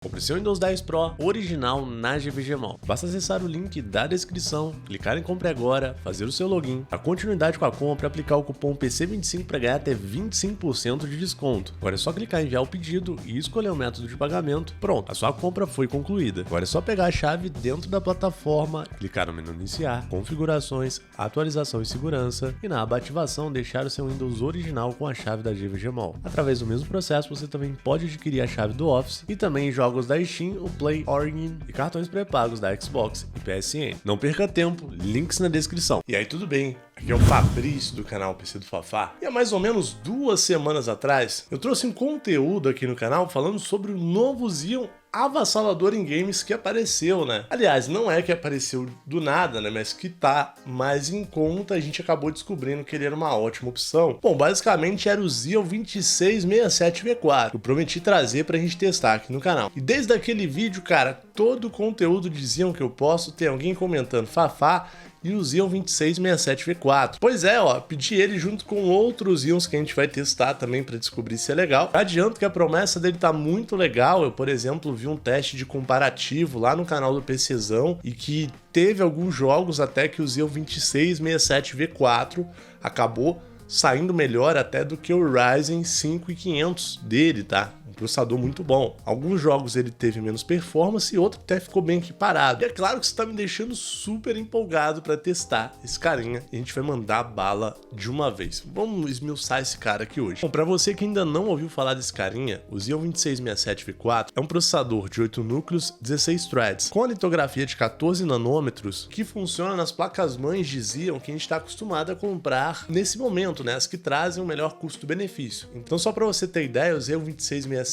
Compre seu Windows 10 Pro original na GVG Mall. Basta acessar o link da descrição, clicar em Compre Agora, fazer o seu login, a continuidade com a compra e aplicar o cupom PC25 para ganhar até 25% de desconto. Agora é só clicar em enviar o pedido e escolher o método de pagamento. Pronto, a sua compra foi concluída. Agora é só pegar a chave dentro da plataforma, clicar no menu Iniciar, Configurações, Atualização e Segurança e na aba Ativação deixar o seu Windows original com a chave da GVG Mall. Através do mesmo processo você também pode adquirir a chave do Office e também jogos da Steam, o Play, Origin e cartões pré-pagos da Xbox e PSN. Não perca tempo, links na descrição. E aí, tudo bem? Aqui é o Fabrício do canal PC do Fafá. E há mais ou menos 2 semanas atrás, eu trouxe um conteúdo aqui no canal falando sobre o novo Xeon avassalador em games que apareceu, né? Aliás, não é que apareceu do nada, né? Mas que tá mais em conta, a gente acabou descobrindo que ele era uma ótima opção. Bom, basicamente era o Xeon 2667V4, que eu prometi trazer pra gente testar aqui no canal. E desde aquele vídeo, cara, todo o conteúdo de Xeon que eu posto tem alguém comentando Fafá e o Xeon 2667V4. Pois é, ó, pedi ele junto com outros Xeons que a gente vai testar também para descobrir se é legal. Adianto que a promessa dele tá muito legal. Eu, por exemplo, vi um teste de comparativo lá no canal do PCzão e que teve alguns jogos até que o Xeon 2667V4 acabou saindo melhor até do que o Ryzen 5500 dele, tá? Um processador muito bom. Alguns jogos ele teve menos performance e outro até ficou bem equiparado. E é claro que isso tá me deixando super empolgado para testar esse carinha e a gente vai mandar bala de uma vez. Vamos esmiuçar esse cara aqui hoje. Bom, para você que ainda não ouviu falar desse carinha, o Xeon 2667V4 é um processador de 8 núcleos, 16 threads, com a litografia de 14 nanômetros, que funciona nas placas-mães de Xeon que a gente está acostumado a comprar nesse momento, né? As que trazem um melhor custo-benefício. Então, só para você ter ideia, o Xeon 2667V4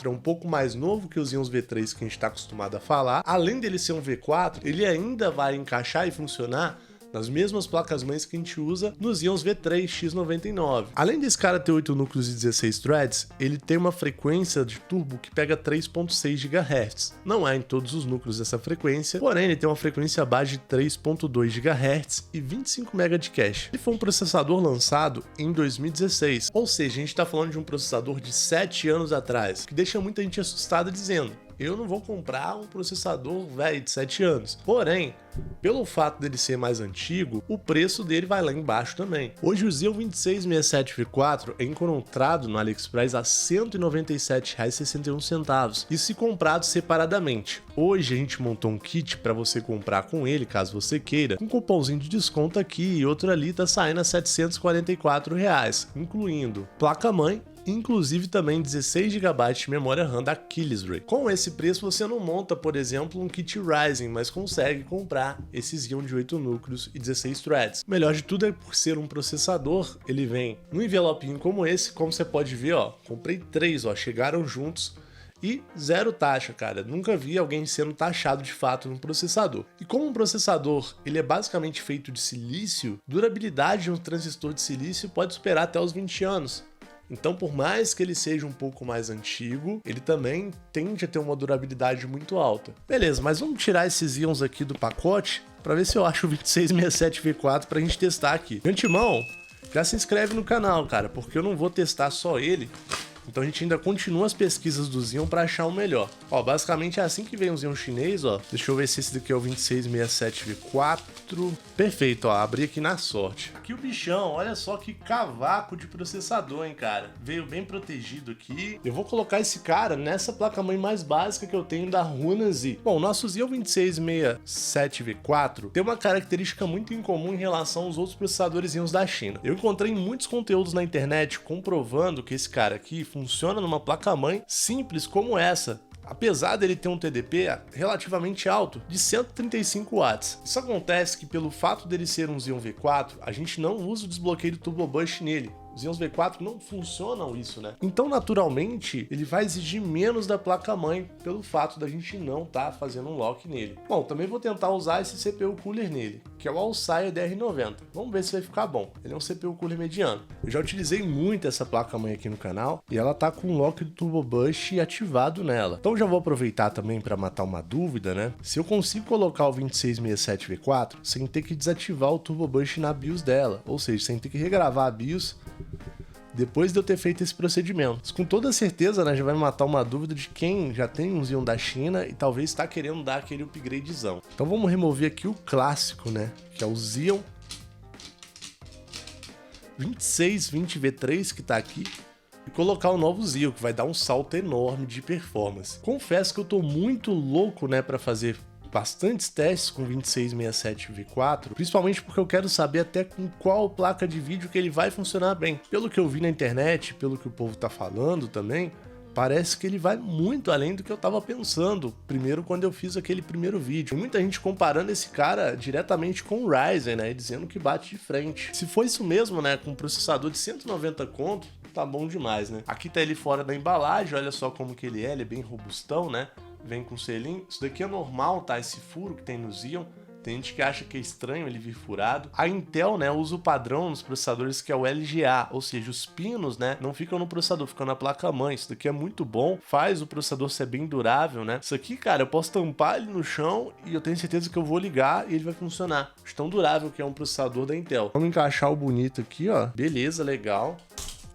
é um pouco mais novo que os Xeons V3 que a gente está acostumado a falar. Além dele ser um V4, ele ainda vai encaixar e funcionar nas mesmas placas-mães que a gente usa nos Xeons V3 X99. Além desse cara ter 8 núcleos e 16 threads, ele tem uma frequência de turbo que pega 3.6 GHz. Não é em todos os núcleos essa frequência, porém ele tem uma frequência base de 3.2 GHz e 25 MB de cache. Ele foi um processador lançado em 2016, ou seja, a gente está falando de um processador de 7 anos atrás, que deixa muita gente assustada dizendo: eu não vou comprar um processador velho de 7 anos. Porém, pelo fato dele ser mais antigo, o preço dele vai lá embaixo também. Hoje o Xeon 2667V4 é encontrado no AliExpress a R$ 197,61, e se comprado separadamente. Hoje a gente montou um kit para você comprar com ele, caso você queira, com um cupomzinho de desconto aqui e outro ali, tá saindo a R$ 744, incluindo placa-mãe, inclusive também 16 GB de memória RAM da Aquiles-Ray. Com esse preço você não monta, por exemplo, um kit Ryzen, mas consegue comprar esse Xeon de 8 núcleos e 16 threads. O melhor de tudo é por ser um processador, ele vem num envelopinho como esse, como você pode ver, ó, comprei 3, ó, chegaram juntos. E zero taxa, cara. Nunca vi alguém sendo taxado de fato num processador. E como um processador ele é basicamente feito de silício, durabilidade de um transistor de silício pode superar até os 20 anos. Então, por mais que ele seja um pouco mais antigo, ele também tende a ter uma durabilidade muito alta. Beleza, mas vamos tirar esses íons aqui do pacote para ver se eu acho o 2667V4 pra gente testar aqui. De antemão, já se inscreve no canal, cara, porque eu não vou testar só ele. Então a gente ainda continua as pesquisas do Xeon para achar o melhor. Ó, basicamente é assim que vem o Xeon chinês, ó. Deixa eu ver se esse daqui é o 2667V4. Perfeito, ó, abri aqui na sorte. Aqui o bichão, olha só que cavaco de processador, hein, cara. Veio bem protegido aqui. Eu vou colocar esse cara nessa placa-mãe mais básica que eu tenho da Runazy. Bom, o nosso Xeon 2667V4 tem uma característica muito incomum em relação aos outros processadores Xeons da China. Eu encontrei muitos conteúdos na internet comprovando que esse cara aqui funciona numa placa-mãe simples como essa, apesar dele ter um TDP relativamente alto, de 135 watts. Isso acontece que pelo fato dele ser um Xeon V4, a gente não usa o desbloqueio do Turbo Boost nele. Os Xeons V4 não funcionam isso, né? Então, naturalmente, ele vai exigir menos da placa-mãe pelo fato da gente não estar fazendo um lock nele. Bom, também vou tentar usar esse CPU cooler nele, que é o Alsaia DR90. Vamos ver se vai ficar bom. Ele é um CPU cooler mediano. Eu já utilizei muito essa placa-mãe aqui no canal e ela tá com o lock do Turbo Boost ativado nela. Então, já vou aproveitar também para matar uma dúvida, né? Se eu consigo colocar o 2667V4 sem ter que desativar o Turbo Boost na BIOS dela, ou seja, sem ter que regravar a BIOS depois de eu ter feito esse procedimento. Isso, com toda certeza, né, já vai matar uma dúvida de quem já tem um Xeon da China e talvez está querendo dar aquele upgradezão. Então vamos remover aqui o clássico, né, que é o Xeon 2620V3 que tá aqui, e colocar o novo Xeon, que vai dar um salto enorme de performance. Confesso que eu tô muito louco, né, para fazer bastantes testes com 2667V4, principalmente porque eu quero saber até com qual placa de vídeo que ele vai funcionar bem. Pelo que eu vi na internet, pelo que o povo tá falando também, parece que ele vai muito além do que eu tava pensando, primeiro quando eu fiz aquele primeiro vídeo. Muita gente comparando esse cara diretamente com o Ryzen, né, e dizendo que bate de frente. Se for isso mesmo, né, com um processador de 190 conto, tá bom demais, né? Aqui tá ele fora da embalagem, olha só como que ele é bem robustão, né? Vem com selinho. Isso daqui é normal, tá? Esse furo que tem no Xeon. Tem gente que acha que é estranho ele vir furado. A Intel, né, usa o padrão nos processadores que é o LGA, ou seja, os pinos, né, não ficam no processador, ficam na placa-mãe. Isso daqui é muito bom, faz o processador ser bem durável, né? Isso aqui, cara, eu posso tampar ele no chão e eu tenho certeza que eu vou ligar e ele vai funcionar. De tão durável que é um processador da Intel. Vamos encaixar o bonito aqui, ó. Beleza, legal.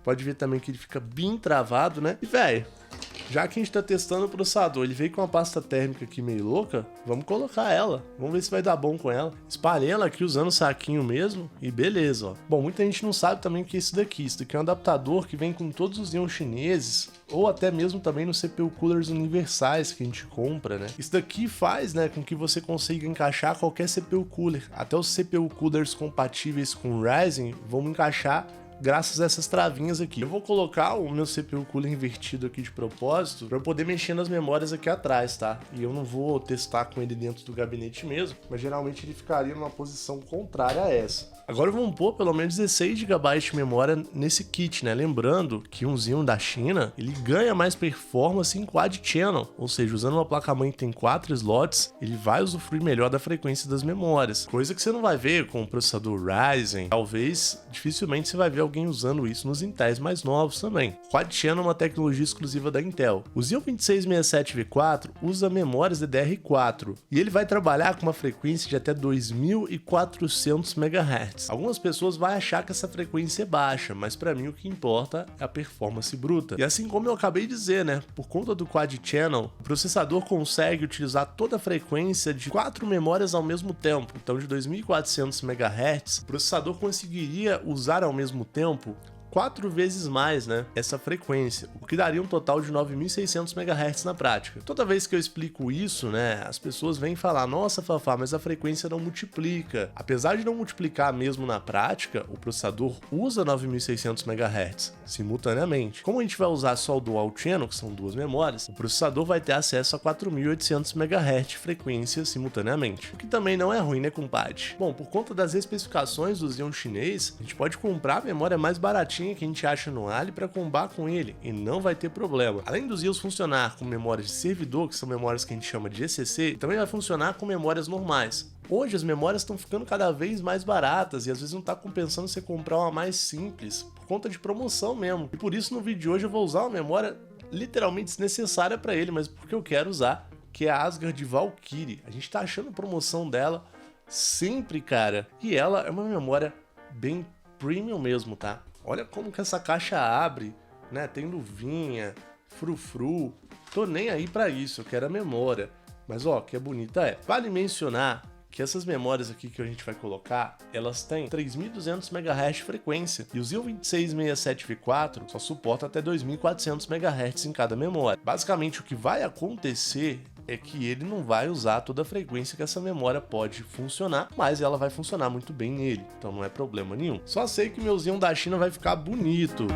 Pode ver também que ele fica bem travado, né? E, velho, já que a gente tá testando o processador, ele veio com uma pasta térmica aqui meio louca, vamos colocar ela. Vamos ver se vai dar bom com ela. Espalhei ela aqui usando o saquinho mesmo e beleza, ó. Bom, muita gente não sabe também o que é isso daqui. Isso daqui é um adaptador que vem com todos os Xeon chineses, ou até mesmo também no CPU coolers universais que a gente compra, né? Isso daqui faz, né, com que você consiga encaixar qualquer CPU cooler. Até os CPU coolers compatíveis com Ryzen vão encaixar graças a essas travinhas aqui. Eu vou colocar o meu CPU cooler invertido aqui de propósito para eu poder mexer nas memórias aqui atrás, tá? E eu não vou testar com ele dentro do gabinete mesmo, mas geralmente ele ficaria numa posição contrária a essa. Agora vamos pôr pelo menos 16 GB de memória nesse kit, né? Lembrando que um Xeon da China, ele ganha mais performance em Quad Channel, ou seja, usando uma placa-mãe que tem 4 slots, ele vai usufruir melhor da frequência das memórias, coisa que você não vai ver com o processador Ryzen. Talvez, dificilmente você vai ver alguém usando isso nos Intels mais novos também. Quad Channel é uma tecnologia exclusiva da Intel. O Xeon 2667V4 usa memórias DDR4 e ele vai trabalhar com uma frequência de até 2400 MHz. Algumas pessoas vão achar que essa frequência é baixa, mas para mim o que importa é a performance bruta. E assim como eu acabei de dizer, né, por conta do Quad Channel, o processador consegue utilizar toda a frequência de 4 memórias ao mesmo tempo. Então de 2400 MHz, o processador conseguiria usar ao mesmo tempo 4 vezes mais, né, essa frequência, o que daria um total de 9600 MHz na prática. Toda vez que eu explico isso, né, as pessoas vêm falar: nossa, Fafá, mas a frequência não multiplica. Apesar de não multiplicar mesmo na prática, o processador usa 9600 MHz simultaneamente. Como a gente vai usar só o Dual Channel, que são duas memórias, o processador vai ter acesso a 4800 MHz de frequência simultaneamente, o que também não é ruim, né, compadre? Bom, por conta das especificações do Xeon chinês, a gente pode comprar a memória mais baratinha que a gente acha no Ali para combar com ele e não vai ter problema. Além dos Xeons funcionar com memórias de servidor, que são memórias que a gente chama de ECC, também vai funcionar com memórias normais. Hoje as memórias estão ficando cada vez mais baratas e às vezes não está compensando você comprar uma mais simples, por conta de promoção mesmo. E por isso no vídeo de hoje eu vou usar uma memória literalmente desnecessária para ele, mas porque eu quero usar, que é a Asgard Valkyrie. A gente tá achando promoção dela sempre, cara. E ela é uma memória bem premium mesmo, tá? Olha como que essa caixa abre, né? Tem luvinha, frufru. Tô nem aí pra isso, eu quero a memória. Mas ó, que bonita é. Vale mencionar que essas memórias aqui que a gente vai colocar, elas têm 3200 MHz de frequência. E o Xeon 2667V4 só suporta até 2400 MHz em cada memória. Basicamente o que vai acontecer é que ele não vai usar toda a frequência que essa memória pode funcionar, mas ela vai funcionar muito bem nele, então não é problema nenhum. Só sei que meu Xeon da China vai ficar bonito.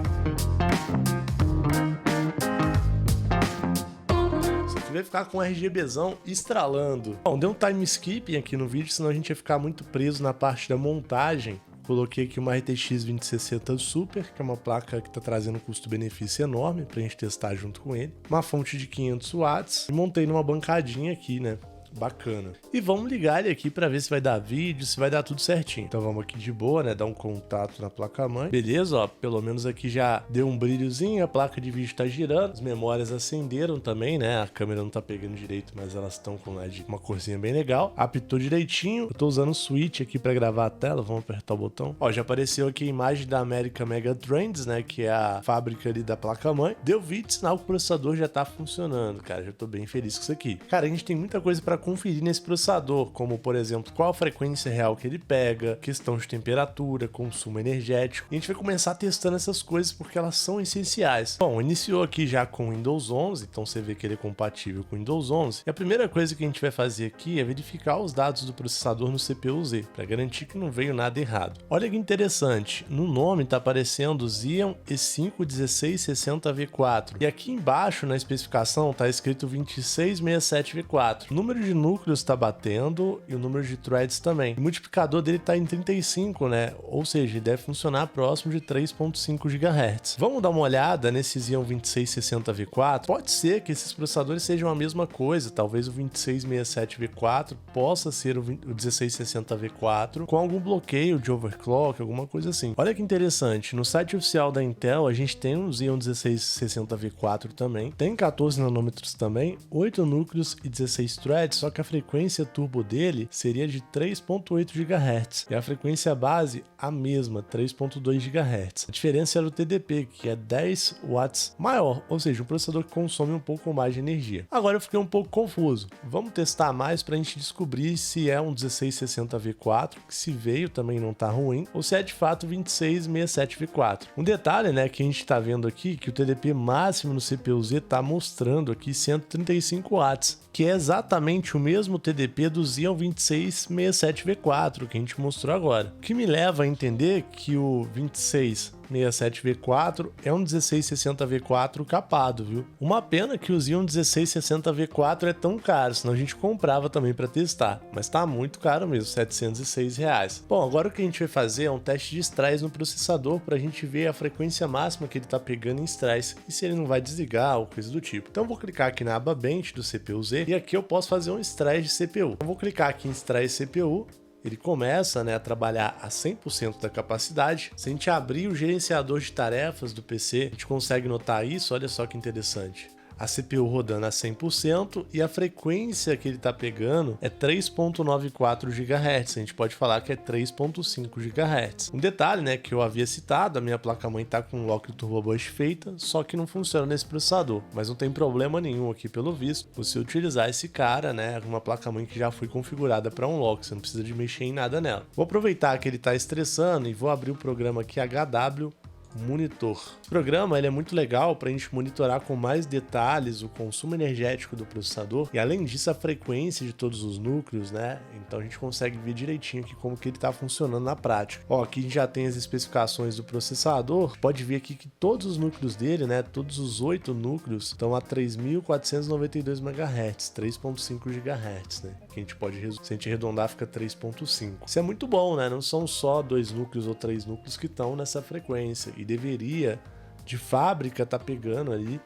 Isso aqui vai ficar com RGBzão estralando. Bom, deu um time skipping aqui no vídeo, senão a gente ia ficar muito preso na parte da montagem. Coloquei aqui uma RTX 2060 Super, que é uma placa que está trazendo um custo-benefício enorme para a gente testar junto com ele. Uma fonte de 500 watts e montei numa bancadinha aqui, né? bacana. E vamos ligar ele aqui para ver se vai dar vídeo, se vai dar tudo certinho. Então vamos aqui de boa, né, dar um contato na placa-mãe. Beleza, ó, pelo menos aqui já deu um brilhozinho, a placa de vídeo tá girando, as memórias acenderam também, né, a câmera não tá pegando direito, mas elas estão com uma corzinha bem legal. Apitou direitinho, eu tô usando o switch aqui para gravar a tela, vamos apertar o botão. Ó, já apareceu aqui a imagem da American Megatrends, né, que é a fábrica ali da placa-mãe. Deu vídeo, sinal que o processador já tá funcionando, cara, já tô bem feliz com isso aqui. Cara, a gente tem muita coisa para conferir nesse processador, como por exemplo, qual a frequência real que ele pega, questão de temperatura, consumo energético. E a gente vai começar testando essas coisas porque elas são essenciais. Bom, iniciou aqui já com Windows 11, então você vê que ele é compatível com Windows 11. E a primeira coisa que a gente vai fazer aqui é verificar os dados do processador no CPU-Z, para garantir que não veio nada errado. Olha que interessante, no nome tá aparecendo Xeon E5-1660V4 e aqui embaixo na especificação tá escrito 2667V4. O número de núcleos está batendo e o número de threads também. O multiplicador dele está em 35, né? Ou seja, ele deve funcionar próximo de 3.5 GHz. Vamos dar uma olhada nesse Xeon 2660V4. Pode ser que esses processadores sejam a mesma coisa. Talvez o 2667V4 possa ser o 1660V4 com algum bloqueio de overclock, alguma coisa assim. Olha que interessante. No site oficial da Intel, a gente tem um Xeon 1660V4 também. Tem 14 nanômetros também, 8 núcleos e 16 threads, só que a frequência turbo dele seria de 3.8 GHz e a frequência base a mesma, 3.2 GHz. A diferença era o TDP, que é 10 watts maior, ou seja, um processador que consome um pouco mais de energia. Agora eu fiquei um pouco confuso. Vamos testar mais para a gente descobrir se é um 1660V4, que se veio também não tá ruim, ou se é de fato 2667V4. Um detalhe, né, que a gente está vendo aqui, que o TDP máximo no CPU-Z está mostrando aqui 135 watts, que é exatamente o mesmo TDP do Xeon 2667V4 que a gente mostrou agora. O que me leva a entender que o 2667V4 é um 1660V4 capado, viu? Uma pena que o Xeon 1660V4 é tão caro, senão a gente comprava também para testar, mas tá muito caro mesmo, R$706. Bom, agora o que a gente vai fazer é um teste de strass no processador para a gente ver a frequência máxima que ele tá pegando em strass e se ele não vai desligar ou coisa do tipo. Então eu vou clicar aqui na aba Bench do CPU-Z e aqui eu posso fazer um strass de CPU. Eu vou clicar aqui em strass CPU. Ele começa, né, a trabalhar a 100% da capacidade. Se a gente abrir o gerenciador de tarefas do PC, a gente consegue notar isso, olha só que interessante. A CPU rodando a 100% e a frequência que ele está pegando é 3.94 GHz. A gente pode falar que é 3.5 GHz. Um detalhe, né, que eu havia citado, a minha placa-mãe está com lock Turbo Boost feita, só que não funciona nesse processador. Mas não tem problema nenhum aqui pelo visto, você utilizar esse cara, né, uma placa-mãe que já foi configurada para um lock, você não precisa de mexer em nada nela. Vou aproveitar que ele está estressando e vou abrir o programa aqui HW Monitor. Esse programa ele é muito legal para a gente monitorar com mais detalhes o consumo energético do processador e além disso a frequência de todos os núcleos, né? Então a gente consegue ver direitinho aqui como que ele está funcionando na prática. Ó, aqui a gente já tem as especificações do processador, pode ver aqui que todos os núcleos dele, né? Todos os 8 núcleos estão a 3.492 MHz, 3.5 GHz, né? Que a gente pode, se a gente arredondar, fica 3.5. Isso é muito bom, né? Não são só 2 núcleos ou 3 núcleos que estão nessa frequência. E deveria, de fábrica, tá pegando ali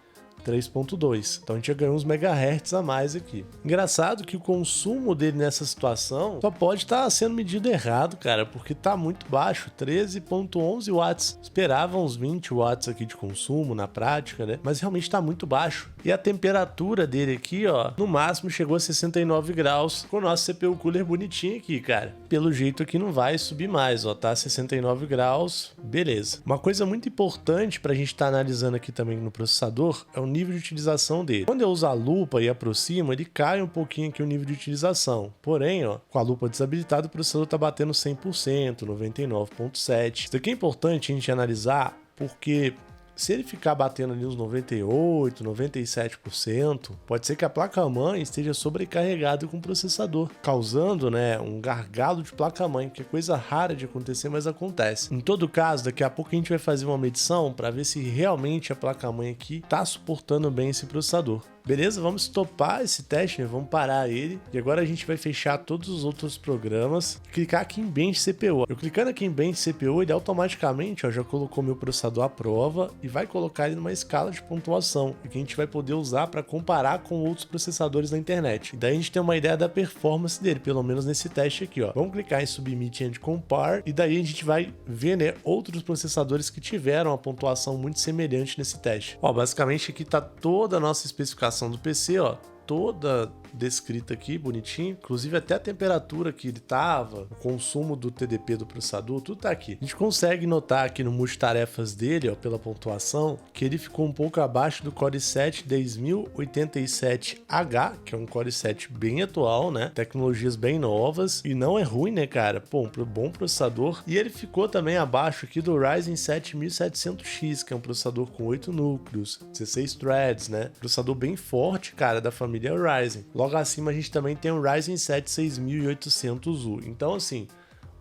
3.2. Então a gente já ganhou uns megahertz a mais aqui. Engraçado que o consumo dele nessa situação só pode estar sendo medido errado, cara, porque tá muito baixo, 13.11 watts. Esperava uns 20 watts aqui de consumo na prática, né? Mas realmente tá muito baixo. E a temperatura dele aqui, ó, no máximo chegou a 69 graus com o nosso CPU Cooler bonitinho aqui, cara. Pelo jeito aqui não vai subir mais, ó, tá 69 graus, beleza. Uma coisa muito importante pra gente estar analisando aqui também no processador é o nível de utilização dele. Quando eu uso a lupa e aproximo, ele cai um pouquinho aqui o nível de utilização. Porém, ó, com a lupa desabilitada, o processador tá batendo 100%, 99.7%. Isso aqui é importante a gente analisar porque se ele ficar batendo ali uns 98%, 97%, pode ser que a placa-mãe esteja sobrecarregada com o processador, causando, né, um gargalo de placa-mãe, que é coisa rara de acontecer, mas acontece. Em todo caso, daqui a pouco a gente vai fazer uma medição para ver se realmente a placa-mãe aqui está suportando bem esse processador. Beleza, vamos stopar esse teste, né? Vamos parar ele. E agora a gente vai fechar todos os outros programas e clicar aqui em Bench CPU. Eu clicando aqui em Bench CPU, ele automaticamente já colocou meu processador à prova e vai colocar ele numa escala de pontuação, que a gente vai poder usar para comparar com outros processadores na internet. E daí a gente tem uma ideia da performance dele, pelo menos nesse teste aqui, ó. Vamos clicar em Submit and Compare e daí a gente vai ver, né, outros processadores que tiveram uma pontuação muito semelhante nesse teste. Ó, basicamente aqui tá toda a nossa especificação do PC, ó, toda descrita aqui, bonitinho, inclusive até a temperatura que ele tava, o consumo do TDP do processador, tudo tá aqui. A gente consegue notar aqui no multitarefas dele, ó, pela pontuação, que ele ficou um pouco abaixo do Core i7 10087H, que é um Core i7 bem atual, né? Tecnologias bem novas e não é ruim, né, cara? Pô, um bom processador. E ele ficou também abaixo aqui do Ryzen 7700X, que é um processador com 8 núcleos, 16 threads, né? Processador bem forte, cara, da família Ryzen. Logo acima a gente também tem o Ryzen 7 6800U. Então, assim,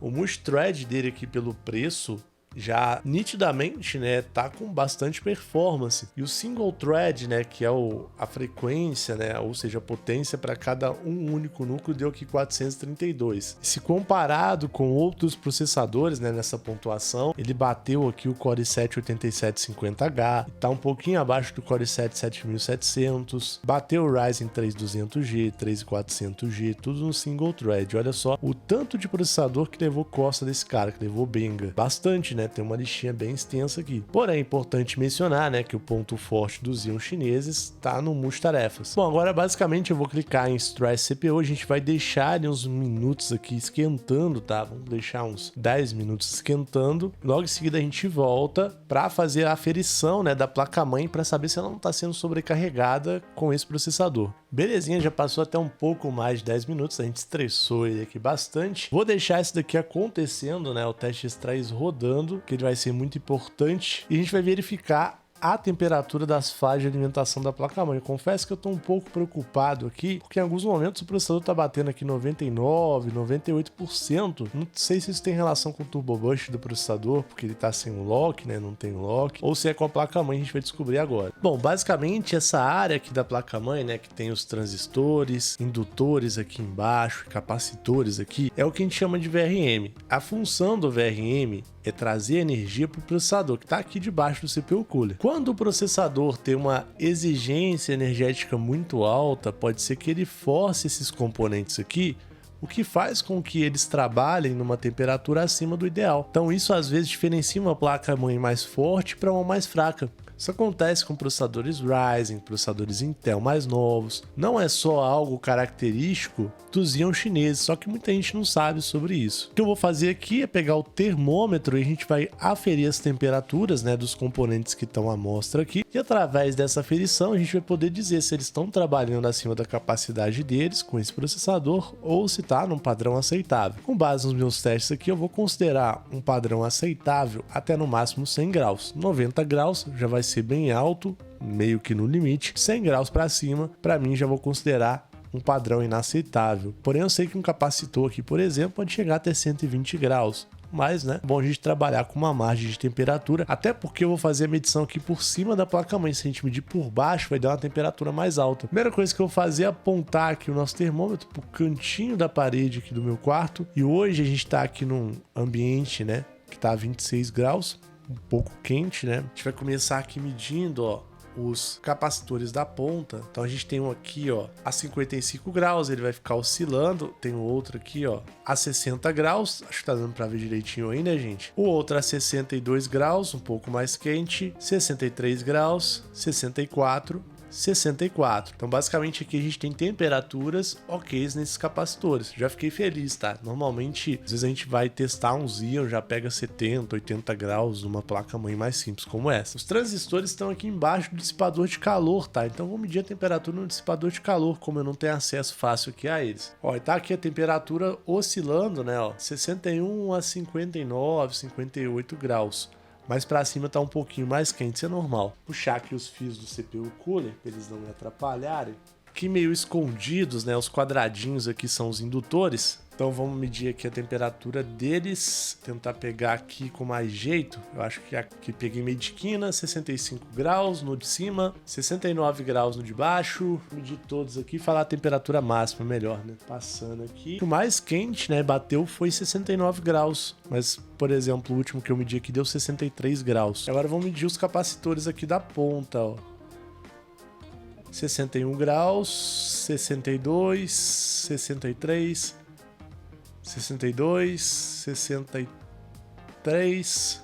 o multithread dele aqui pelo preço já nitidamente, né, tá com bastante performance. E o single thread, né, que é a frequência, né, ou seja, a potência para cada um único núcleo deu aqui 432. E se comparado com outros processadores, né, nessa pontuação, ele bateu aqui o Core i7 8750H, tá um pouquinho abaixo do Core i7 7700, bateu o Ryzen 3200G, 3400G, tudo no single thread. Olha só o tanto de processador que levou costa desse cara, que levou benga. Bastante, né? Tem uma listinha bem extensa aqui. Porém, é importante mencionar, né, que o ponto forte dos Xeon chineses está no multitarefas. Bom, agora basicamente eu vou clicar em Stress CPU, a gente vai deixar ali uns minutos aqui esquentando, tá? Vamos deixar uns 10 minutos esquentando. Logo em seguida a gente volta para fazer a aferição, né, da placa-mãe para saber se ela não está sendo sobrecarregada com esse processador. Belezinha, já passou até um pouco mais de 10 minutos, a gente estressou ele aqui bastante. Vou deixar isso daqui acontecendo, né, o teste extrais rodando, que ele vai ser muito importante, e a gente vai verificar a temperatura das fases de alimentação da placa-mãe. Confesso que eu estou um pouco preocupado aqui, porque em alguns momentos o processador está batendo aqui 99%, 98%. Não sei se isso tem relação com o turbo boost do processador, porque ele está sem o lock, né? Não tem o lock, ou se é com a placa-mãe, a gente vai descobrir agora. Bom, basicamente essa área aqui da placa-mãe, né, que tem os transistores, indutores aqui embaixo, capacitores aqui, é o que a gente chama de VRM. A função do VRM é trazer energia para o processador, que está aqui debaixo do CPU Cooler. Quando o processador tem uma exigência energética muito alta, pode ser que ele force esses componentes aqui, o que faz com que eles trabalhem numa temperatura acima do ideal. Então isso às vezes diferencia uma placa-mãe mais forte para uma mais fraca. Isso acontece com processadores Ryzen, processadores Intel mais novos. Não é só algo característico dos Xeon chineses, só que muita gente não sabe sobre isso. O que eu vou fazer aqui é pegar o termômetro e a gente vai aferir as temperaturas, né, dos componentes que estão à mostra aqui. E através dessa aferição a gente vai poder dizer se eles estão trabalhando acima da capacidade deles com esse processador ou se está num padrão aceitável. Com base nos meus testes aqui, eu vou considerar um padrão aceitável até no máximo 100 graus. 90 graus já vai ser bem alto, meio que no limite. 100 graus para cima, para mim já vou considerar um padrão inaceitável. Porém, eu sei que um capacitor aqui, por exemplo, pode chegar até 120 graus. Mas, né, é bom a gente trabalhar com uma margem de temperatura, até porque eu vou fazer a medição aqui por cima da placa-mãe. Se a gente medir por baixo, vai dar uma temperatura mais alta. A primeira coisa que eu vou fazer é apontar aqui o nosso termômetro pro cantinho da parede aqui do meu quarto. E hoje a gente está aqui num ambiente, né, que tá a 26 graus, um pouco quente, né? A gente vai começar aqui medindo, ó, os capacitores da ponta. Então a gente tem um aqui, ó, a 55 graus, ele vai ficar oscilando. Tem o outro aqui, ó, a 60 graus, acho que tá dando pra ver direitinho aí, né, gente? O outro a 62 graus, um pouco mais quente, 63 graus, 64, 64. Então basicamente aqui a gente tem temperaturas ok nesses capacitores. Já fiquei feliz, tá? Normalmente, às vezes a gente vai testar um Xeon, já pega 70, 80 graus numa placa-mãe mais simples como essa. Os transistores estão aqui embaixo do dissipador de calor, tá? Então vou medir a temperatura no dissipador de calor, como eu não tenho acesso fácil aqui a eles. Ó, e tá aqui a temperatura oscilando, né, ó, 61 a 59, 58 graus. Mais para cima tá um pouquinho mais quente, isso é normal. Puxar aqui os fios do CPU Cooler, para eles não me atrapalharem. Aqui meio escondidos, né, os quadradinhos aqui são os indutores. Então vamos medir aqui a temperatura deles, tentar pegar aqui com mais jeito. Eu acho que aqui peguei meio de quina, 65 graus no de cima, 69 graus no de baixo. Medir todos aqui e falar a temperatura máxima, melhor, né? Passando aqui. O mais quente, né, bateu foi 69 graus, mas, por exemplo, o último que eu medi aqui deu 63 graus. Agora vamos medir os capacitores aqui da ponta, ó. 61 graus, 62, 63, 62, 63,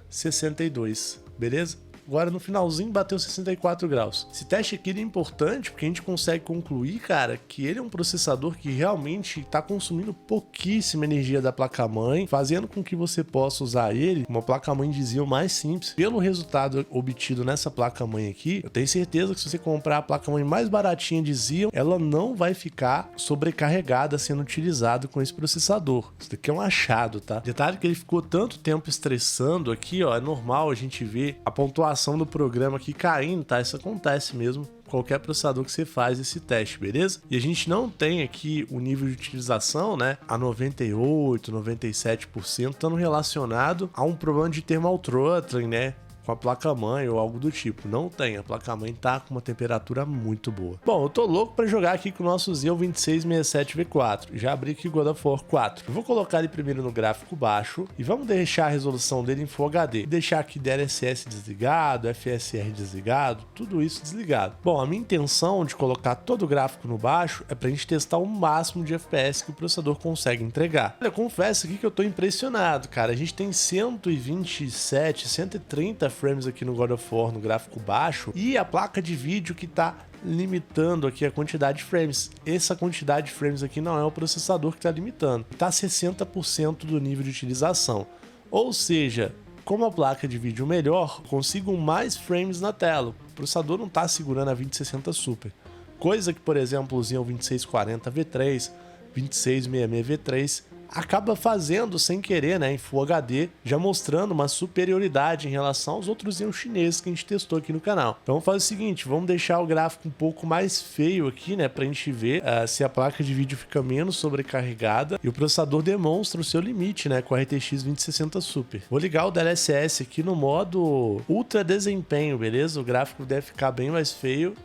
62, beleza? Agora no finalzinho bateu 64 graus. Esse teste aqui é importante porque a gente consegue concluir, cara, que ele é um processador que realmente está consumindo pouquíssima energia da placa-mãe, fazendo com que você possa usar ele, uma placa-mãe de Xeon mais simples. Pelo resultado obtido nessa placa-mãe aqui, eu tenho certeza que se você comprar a placa-mãe mais baratinha de Xeon, ela não vai ficar sobrecarregada sendo utilizado com esse processador. Isso daqui é um achado, tá? Detalhe que ele ficou tanto tempo estressando aqui, ó, é normal a gente ver a pontuação do programa aqui caindo, tá? Isso acontece mesmo qualquer processador que você faz esse teste, beleza? E a gente não tem aqui o nível de utilização, né, a 98, 97%, estando relacionado a um problema de thermal throttling, né, com a placa-mãe ou algo do tipo. Não tem, a placa-mãe tá com uma temperatura muito boa. Bom, eu tô louco pra jogar aqui com o nosso Xeon 2667V4. Já abri aqui o God of War 4. Eu vou colocar ele primeiro no gráfico baixo e vamos deixar a resolução dele em Full HD. Deixar aqui DLSS desligado, FSR desligado, tudo isso desligado. Bom, a minha intenção de colocar todo o gráfico no baixo é pra gente testar o máximo de FPS que o processador consegue entregar. Eu confesso aqui que eu tô impressionado, cara. A gente tem 127, 130 frames aqui no God of War no gráfico baixo e a placa de vídeo que tá limitando aqui a quantidade de frames. Essa quantidade de frames aqui não é o processador que tá limitando. Tá 60% do nível de utilização. Ou seja, como a placa de vídeo melhor, consigo mais frames na tela. O processador não tá segurando a 2060 Super. Coisa que, por exemplo, o Xeon 2640V3, 2666V3 acaba fazendo sem querer, né, em Full HD, já mostrando uma superioridade em relação aos outros Xeon chineses que a gente testou aqui no canal. Então vamos fazer o seguinte, vamos deixar o gráfico um pouco mais feio aqui, né, pra gente ver se a placa de vídeo fica menos sobrecarregada e o processador demonstra o seu limite, né, com a RTX 2060 Super. Vou ligar o DLSS aqui no modo Ultra Desempenho, beleza? O gráfico deve ficar bem mais feio,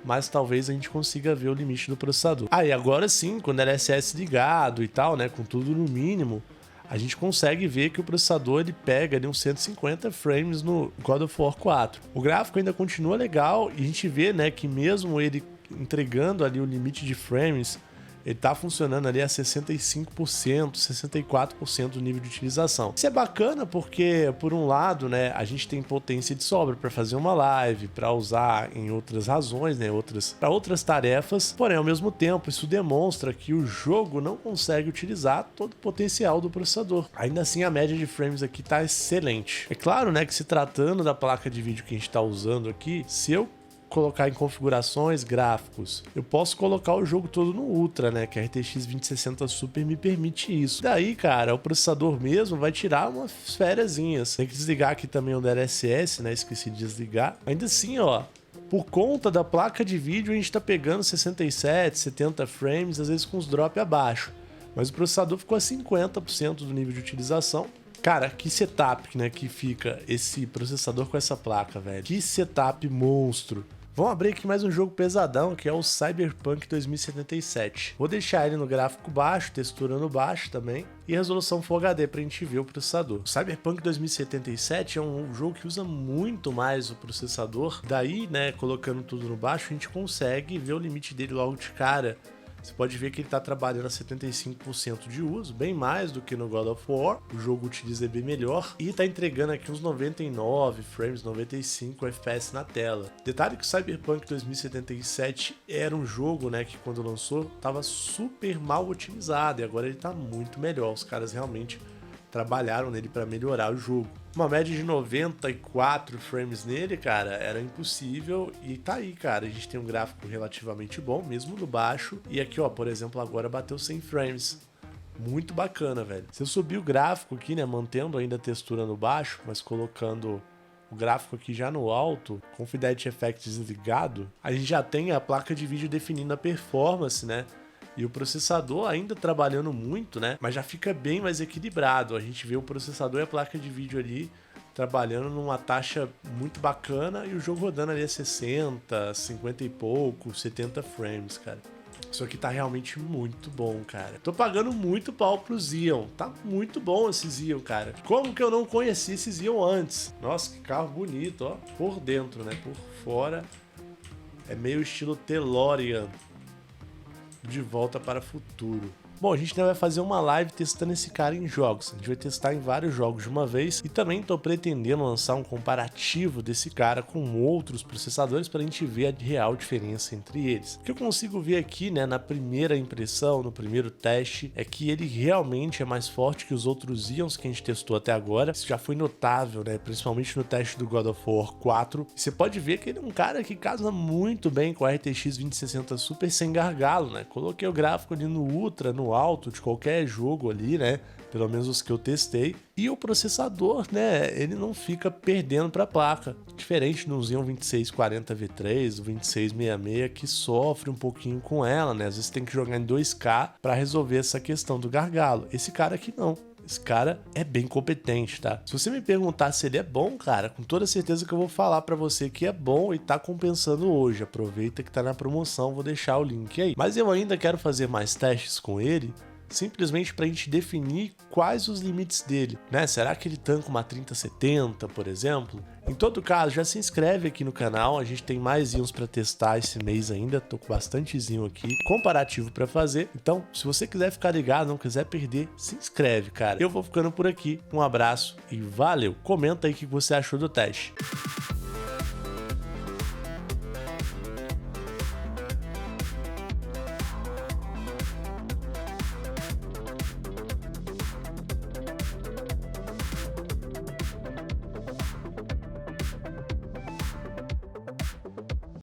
mas talvez a gente consiga ver o limite do processador. E agora sim, com o DLSS ligado e tal, né, com tudo no mínimo, a gente consegue ver que o processador ele pega ali uns 150 frames no God of War 4. O gráfico ainda continua legal e a gente vê, né, que mesmo ele entregando ali o limite de frames, ele tá funcionando ali a 65%, 64% do nível de utilização. Isso é bacana porque, por um lado, né, a gente tem potência de sobra para fazer uma live, para usar em outras razões, né, para outras tarefas. Porém, ao mesmo tempo, isso demonstra que o jogo não consegue utilizar todo o potencial do processador. Ainda assim, a média de frames aqui tá excelente. É claro, né, que se tratando da placa de vídeo que a gente está usando aqui, se eu colocar em configurações, gráficos, eu posso colocar o jogo todo no Ultra, né, que a RTX 2060 Super me permite isso. Daí, cara, o processador mesmo vai tirar umas fériasinhas. Tem que desligar aqui também o DLSS, né, esqueci de desligar. Ainda assim, ó, por conta da placa de vídeo, a gente tá pegando 67, 70 frames, às vezes com os drops abaixo. Mas o processador ficou a 50% do nível de utilização. Cara, que setup, né, que fica esse processador com essa placa, velho. Que setup monstro. Vamos abrir aqui mais um jogo pesadão, que é o Cyberpunk 2077. Vou deixar ele no gráfico baixo, textura no baixo também, e resolução Full HD pra gente ver o processador. O Cyberpunk 2077 é um jogo que usa muito mais o processador. Daí, né, colocando tudo no baixo, a gente consegue ver o limite dele logo de cara. Você pode ver que ele está trabalhando a 75% de uso, bem mais do que no God of War. O jogo utiliza bem melhor e está entregando aqui uns 99 frames, 95 FPS na tela. Detalhe que o Cyberpunk 2077 era um jogo, né, que quando lançou estava super mal otimizado e agora ele está muito melhor. Os caras realmente trabalharam nele para melhorar o jogo. Uma média de 94 frames nele, cara, era impossível. E tá aí, cara, a gente tem um gráfico relativamente bom, mesmo no baixo. E aqui, ó, por exemplo, agora bateu 100 frames. Muito bacana, velho. Se eu subir o gráfico aqui, né, mantendo ainda a textura no baixo, mas colocando o gráfico aqui já no alto, com Fidelity Effect desligado, a gente já tem a placa de vídeo definindo a performance, né, E o processador ainda trabalhando muito, né? Mas já fica bem mais equilibrado. A gente vê o processador e a placa de vídeo ali trabalhando numa taxa muito bacana e o jogo rodando ali a 60, 50 e pouco, 70 frames, cara. Isso aqui tá realmente muito bom, cara. Tô pagando muito pau pro Xeon. Tá muito bom esse Xeon, cara. Como que eu não conheci esse Xeon antes? Nossa, que carro bonito, ó. Por dentro, né? Por fora é meio estilo DeLorean. De volta para o futuro. Bom, a gente ainda vai fazer uma live testando esse cara em jogos. A gente vai testar em vários jogos de uma vez e também estou pretendendo lançar um comparativo desse cara com outros processadores para a gente ver a real diferença entre eles. O que eu consigo ver aqui, né, na primeira impressão, no primeiro teste, é que ele realmente é mais forte que os outros Xeons que a gente testou até agora. Isso já foi notável, né, principalmente no teste do God of War 4. E você pode ver que ele é um cara que casa muito bem com a RTX 2060 Super sem gargalo, né? Coloquei o gráfico ali no Ultra, no alto de qualquer jogo ali, né? Pelo menos os que eu testei. E o processador, né? Ele não fica perdendo para a placa. Diferente no Xeon 2640 V3, o 2666, que sofre um pouquinho com ela, né? Às vezes tem que jogar em 2K para resolver essa questão do gargalo. Esse cara aqui não. Esse cara é bem competente, tá? Se você me perguntar se ele é bom, cara, com toda certeza que eu vou falar pra você que é bom e tá compensando hoje. Aproveita que tá na promoção, vou deixar o link aí. Mas eu ainda quero fazer mais testes com ele, simplesmente pra gente definir quais os limites dele, né? Será que ele tanca uma 3070, por exemplo? Em todo caso, já se inscreve aqui no canal, a gente tem mais Xeons para testar esse mês ainda, tô com bastante Xeon aqui, comparativo para fazer. Então, se você quiser ficar ligado, não quiser perder, se inscreve, cara. Eu vou ficando por aqui, um abraço e valeu! Comenta aí o que você achou do teste.